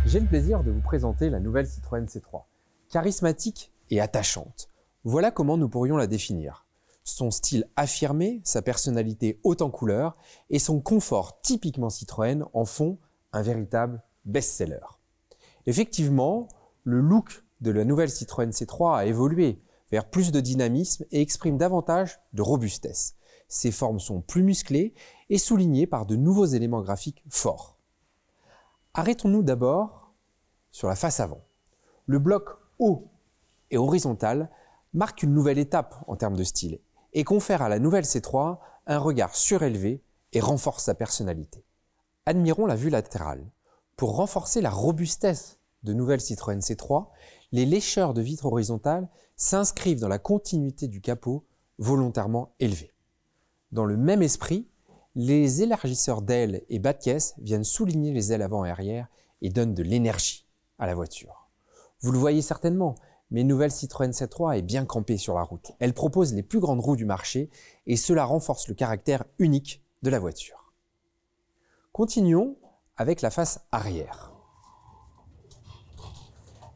J'ai le plaisir de vous présenter la nouvelle Citroën C3. Charismatique et attachante, voilà comment nous pourrions la définir. Son style affirmé, sa personnalité haute en couleurs et son confort typiquement Citroën en font un véritable best-seller. Effectivement, le look de la nouvelle Citroën C3 a évolué vers plus de dynamisme et exprime davantage de robustesse. Ses formes sont plus musclées et soulignées par de nouveaux éléments graphiques forts. Arrêtons-nous d'abord sur la face avant. Le bloc haut et horizontal marque une nouvelle étape en termes de style et confère à la nouvelle C3 un regard surélevé et renforce sa personnalité. Admirons la vue latérale. Pour renforcer la robustesse de nouvelle Citroën C3, les lécheurs de vitres horizontales s'inscrivent dans la continuité du capot volontairement élevé. Dans le même esprit, les élargisseurs d'ailes et bas de caisse viennent souligner les ailes avant et arrière et donnent de l'énergie à la voiture. Vous le voyez certainement, mais nouvelle Citroën C3 est bien campée sur la route. Elle propose les plus grandes roues du marché et cela renforce le caractère unique de la voiture. Continuons avec la face arrière.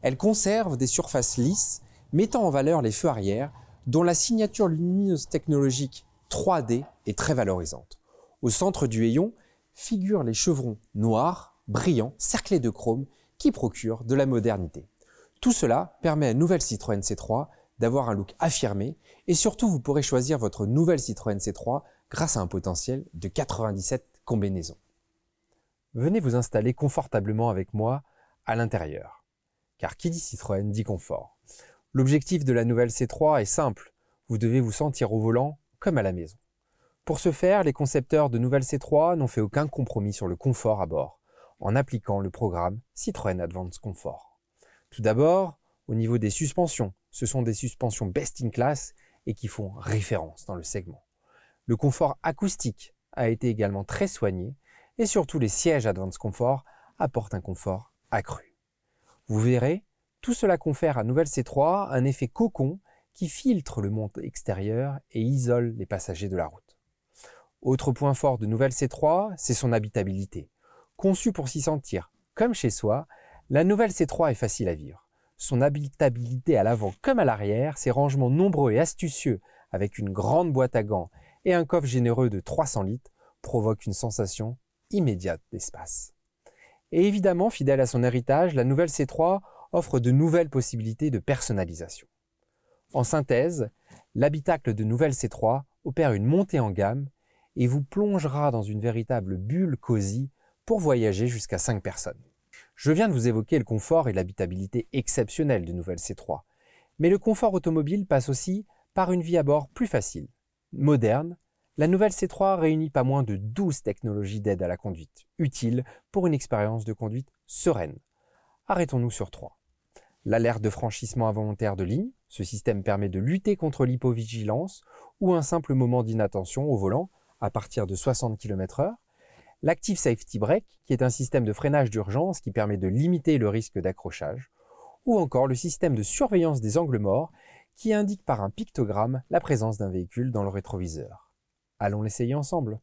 Elle conserve des surfaces lisses, mettant en valeur les feux arrière, dont la signature lumineuse technologique 3D est très valorisante. Au centre du hayon figurent les chevrons noirs, brillants, cerclés de chrome, qui procurent de la modernité. Tout cela permet à nouvelle Citroën C3 d'avoir un look affirmé et surtout vous pourrez choisir votre nouvelle Citroën C3 grâce à un potentiel de 97 combinaisons. Venez vous installer confortablement avec moi à l'intérieur, car qui dit Citroën dit confort. L'objectif de la nouvelle C3 est simple, vous devez vous sentir au volant comme à la maison. Pour ce faire, les concepteurs de nouvelle C3 n'ont fait aucun compromis sur le confort à bord, en appliquant le programme Citroën Advanced Comfort. Tout d'abord, au niveau des suspensions, ce sont des suspensions best in class et qui font référence dans le segment. Le confort acoustique a été également très soigné et surtout les sièges Advanced Comfort apportent un confort accru. Vous verrez, tout cela confère à nouvelle C3 un effet cocon qui filtre le monde extérieur et isole les passagers de la route. Autre point fort de nouvelle C3, c'est son habitabilité. Conçue pour s'y sentir comme chez soi, la nouvelle C3 est facile à vivre. Son habitabilité à l'avant comme à l'arrière, ses rangements nombreux et astucieux avec une grande boîte à gants et un coffre généreux de 300 litres provoquent une sensation immédiate d'espace. Et évidemment, fidèle à son héritage, la nouvelle C3 offre de nouvelles possibilités de personnalisation. En synthèse, l'habitacle de nouvelle C3 opère une montée en gamme et vous plongera dans une véritable bulle cosy pour voyager jusqu'à 5 personnes. Je viens de vous évoquer le confort et l'habitabilité exceptionnelle de nouvelle C3, mais le confort automobile passe aussi par une vie à bord plus facile. Moderne, la nouvelle C3 réunit pas moins de 12 technologies d'aide à la conduite, utiles pour une expérience de conduite sereine. Arrêtons-nous sur 3. L'alerte de franchissement involontaire de ligne, ce système permet de lutter contre l'hypovigilance ou un simple moment d'inattention au volant à partir de 60 km/h. L'Active Safety Brake, qui est un système de freinage d'urgence qui permet de limiter le risque d'accrochage, ou encore le système de surveillance des angles morts, qui indique par un pictogramme la présence d'un véhicule dans le rétroviseur. Allons l'essayer ensemble.